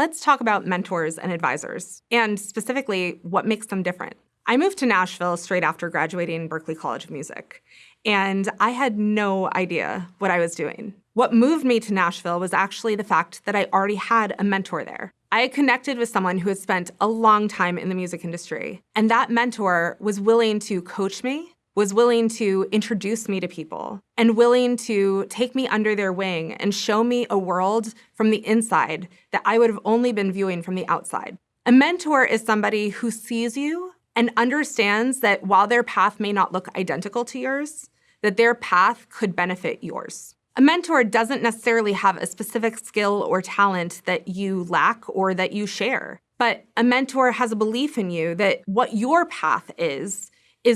Let's talk about mentors and advisors, and specifically what makes them different. I moved to Nashville straight after graduating Berklee College of Music, and I had no idea what I was doing. What moved me to Nashville was actually the fact that I already had a mentor there. I had connected with someone who had spent a long time in the music industry, and that mentor was willing to coach me, was willing to introduce me to people, and willing to take me under their wing and show me a world from the inside that I would have only been viewing from the outside. A mentor is somebody who sees you and understands that while their path may not look identical to yours, that their path could benefit yours. A mentor doesn't necessarily have a specific skill or talent that you lack or that you share, but a mentor has a belief in you that what your path is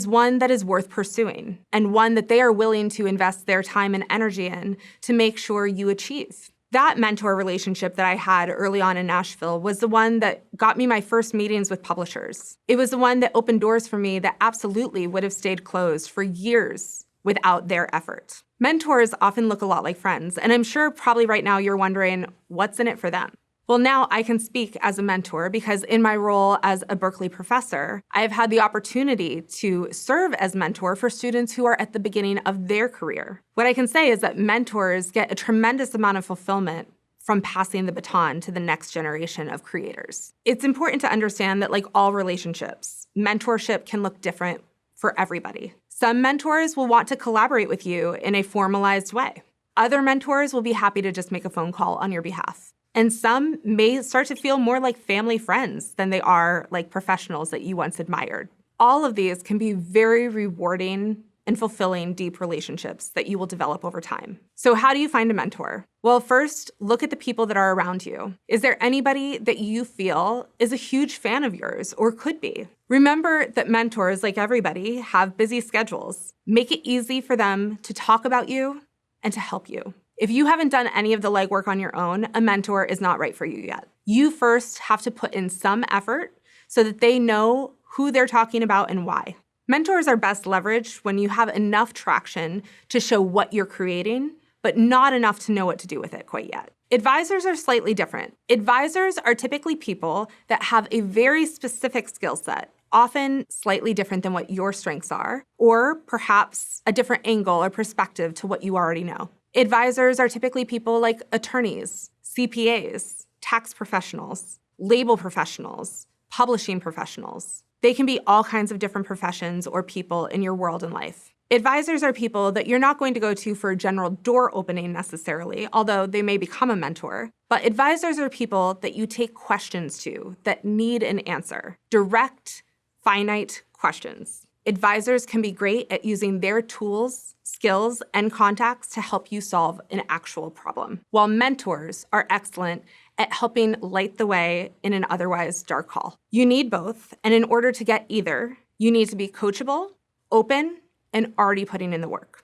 one that is worth pursuing and one that they are willing to invest their time and energy in to make sure you achieve. That mentor relationship that I had early on in Nashville was the one that got me my first meetings with publishers. It was the one that opened doors for me that absolutely would have stayed closed for years without their effort. Mentors often look a lot like friends, and I'm sure probably right now you're wondering, what's in it for them? Well, now I can speak as a mentor because in my role as a Berklee professor, I have had the opportunity to serve as mentor for students who are at the beginning of their career. What I can say is that mentors get a tremendous amount of fulfillment from passing the baton to the next generation of creators. It's important to understand that, like all relationships, mentorship can look different for everybody. Some mentors will want to collaborate with you in a formalized way. Other mentors will be happy to just make a phone call on your behalf. And some may start to feel more like family friends than they are like professionals that you once admired. All of these can be very rewarding and fulfilling deep relationships that you will develop over time. So how do you find a mentor? Well, first, look at the people that are around you. Is there anybody that you feel is a huge fan of yours or could be? Remember that mentors, like everybody, have busy schedules. Make it easy for them to talk about you and to help you. If you haven't done any of the legwork on your own, a mentor is not right for you yet. You first have to put in some effort so that they know who they're talking about and why. Mentors are best leveraged when you have enough traction to show what you're creating, but not enough to know what to do with it quite yet. Advisors are slightly different. Advisors are typically people that have a very specific skill set, often slightly different than what your strengths are, or perhaps a different angle or perspective to what you already know. Advisors are typically people like attorneys, CPAs, tax professionals, label professionals, publishing professionals. They can be all kinds of different professions or people in your world and life. Advisors are people that you're not going to go to for a general door opening necessarily, although they may become a mentor. But advisors are people that you take questions to that need an answer. Direct, finite questions. Advisors can be great at using their tools, skills, and contacts to help you solve an actual problem, while mentors are excellent at helping light the way in an otherwise dark hall. You need both, and in order to get either, you need to be coachable, open, and already putting in the work.